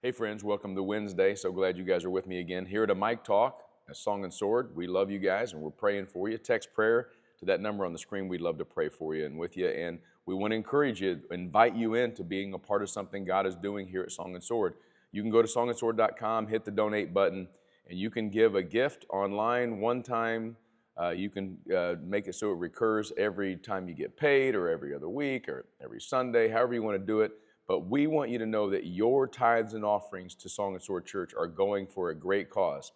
Hey friends, welcome to Wednesday. So glad you guys are with me again here at a Mic Talk, a Song and Sword. We love you guys and we're praying for you. Text prayer to that number on the screen. We'd love to pray for you and with you. And we want to encourage you, invite you into being a part of something God is doing here at Song and Sword. You can go to songandsword.com, hit the donate button, and you can give a gift online one time. You can make it so it recurs every time you get paid or every other week or every Sunday, however you want to do it. But we want you to know that your tithes and offerings to Song and Sword Church are going for a great cause,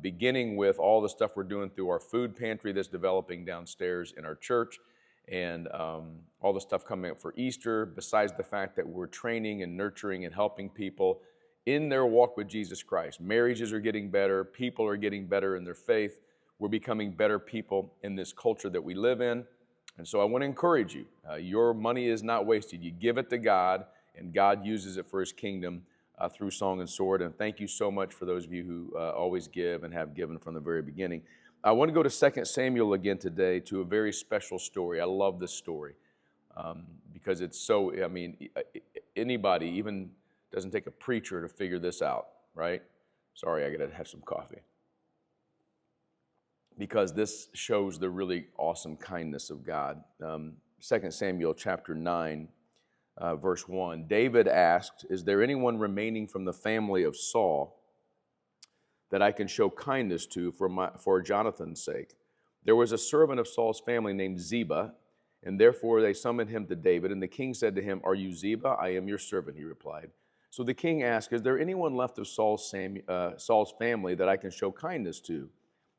beginning with all the stuff we're doing through our food pantry that's developing downstairs in our church, and all the stuff coming up for Easter, besides the fact that we're training and nurturing and helping people in their walk with Jesus Christ. Marriages are getting better. People are getting better in their faith. We're becoming better people in this culture that we live in. And so I want to encourage you. Your money is not wasted. You give it to God, and God uses it for His kingdom through Song and Sword. And thank you so much for those of you who always give and have given from the very beginning. I want to go to 2 Samuel again today to a very special story. I love this story because it's so, anybody, even doesn't take a preacher to figure this out, right? Sorry, I got to have some coffee. Because this shows the really awesome kindness of God. 2 Samuel chapter 9, verse 1, David asked, "Is there anyone remaining from the family of Saul that I can show kindness to for Jonathan's sake?" There was a servant of Saul's family named Ziba, and therefore they summoned him to David. And the king said to him, "Are you Ziba? I am your servant," he replied. So the king asked, "Is there anyone left of Saul's family that I can show kindness to?"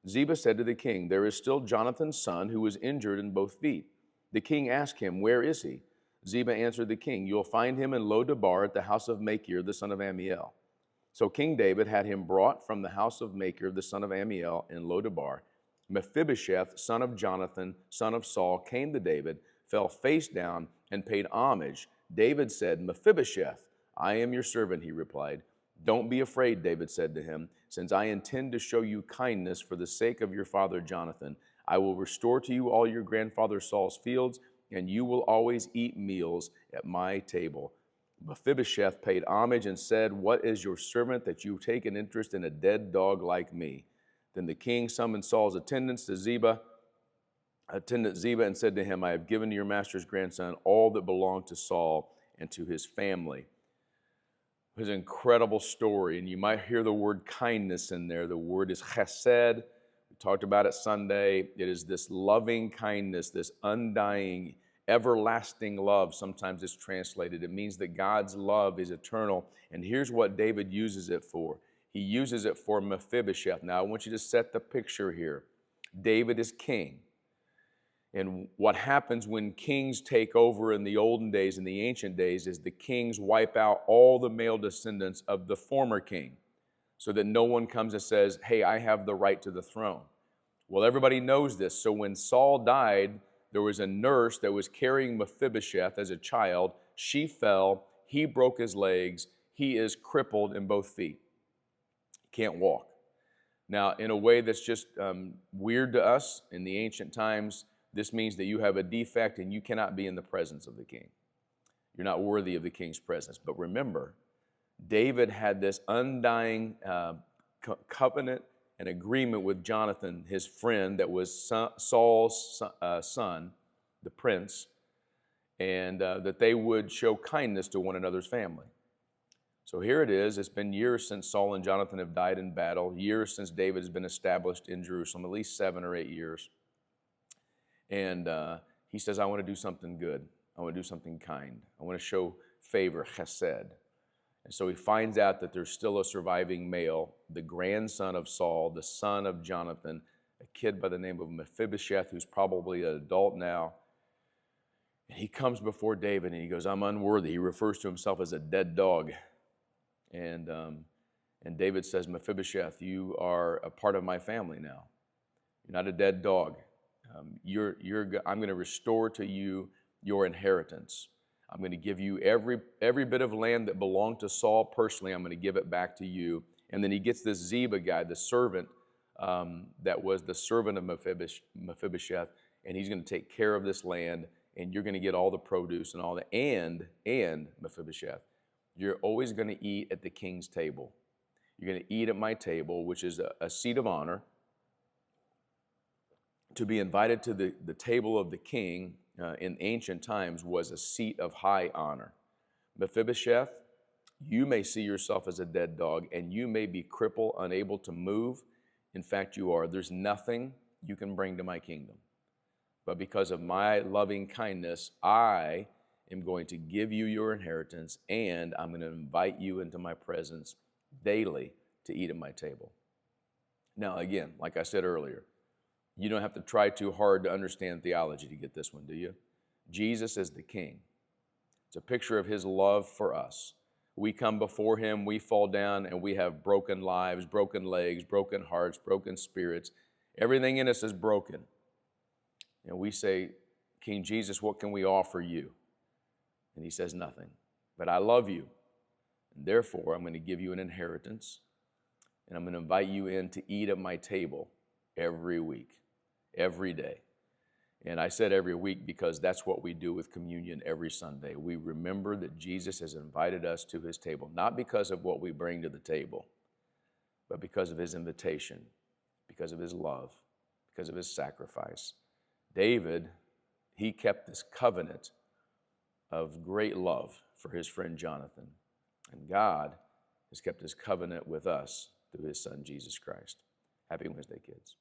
Ziba said to the king, "There is still Jonathan's son who is injured in both feet." The king asked him, "Where is he?" Ziba answered the king, "You'll find him in Lo-debar at the house of Makir, the son of Ammiel." So King David had him brought from the house of Makir, the son of Ammiel, in Lo-debar. Mephibosheth, son of Jonathan, son of Saul, came to David, fell face down, and paid homage. David said, "Mephibosheth, I am your servant," he replied. "Don't be afraid," David said to him, "since I intend to show you kindness for the sake of your father Jonathan. I will restore to you all your grandfather Saul's fields, and you will always eat meals at my table." Mephibosheth paid homage and said, "What is your servant that you take an interest in a dead dog like me?" Then the king summoned Saul's attendant Ziba, and said to him, "I have given to your master's grandson all that belonged to Saul and to his family." It was an incredible story, and you might hear the word kindness in there. The word is chesed. We talked about it Sunday. It is this loving kindness, this undying, everlasting love. Sometimes it's translated. It means that God's love is eternal. And here's what David uses it for. He uses it for Mephibosheth. Now, I want you to set the picture here. David is king. And what happens when kings take over in the olden days, in the ancient days, is the kings wipe out all the male descendants of the former king so that no one comes and says, "Hey, I have the right to the throne." Well, everybody knows this. So when Saul died, there was a nurse that was carrying Mephibosheth as a child. She fell. He broke his legs. He is crippled in both feet. He can't walk. Now, in a way that's just weird to us in the ancient times, this means that you have a defect and you cannot be in the presence of the king. You're not worthy of the king's presence. But remember, David had this undying covenant and agreement with Jonathan, his friend, that was Saul's son, the prince, and that they would show kindness to one another's family. So here it is. It's been years since Saul and Jonathan have died in battle, years since David has been established in Jerusalem, at least 7 or 8 years. And he says, "I want to do something good. I want to do something kind. I want to show favor, chesed." And so he finds out that there's still a surviving male, the grandson of Saul, the son of Jonathan, a kid by the name of Mephibosheth, who's probably an adult now. And he comes before David and he goes, "I'm unworthy." He refers to himself as a dead dog. And David says, "Mephibosheth, you are a part of my family now. You're not a dead dog. I'm going to restore to you your inheritance. I'm going to give you every bit of land that belonged to Saul personally. I'm going to give it back to you." And then he gets this Ziba guy, the servant that was the servant of Mephibosheth, and he's going to take care of this land, and you're going to get all the produce and all that. And Mephibosheth, You're always going to eat at the king's table. You're going to eat at my table, which is a seat of honor. To be invited to the table of the king in ancient times was a seat of high honor. Mephibosheth, you may see yourself as a dead dog, and you may be crippled, unable to move. In fact, you are. There's nothing you can bring to my kingdom. But because of my loving kindness, I am going to give you your inheritance, and I'm going to invite you into my presence daily to eat at my table. Now, again, like I said earlier, you don't have to try too hard to understand theology to get this one, do you? Jesus is the King. It's a picture of his love for us. We come before him, we fall down, and we have broken lives, broken legs, broken hearts, broken spirits. Everything in us is broken. And we say, King Jesus, what can we offer you? And he says, nothing. But I love you. And therefore, I'm going to give you an inheritance. And I'm going to invite you in to eat at my table every week, every day. And I said every week because that's what we do with communion every Sunday. We remember that Jesus has invited us to his table, not because of what we bring to the table, but because of his invitation, because of his love, because of his sacrifice. David, he kept this covenant of great love for his friend Jonathan. And God has kept his covenant with us through his son, Jesus Christ. Happy Wednesday, kids.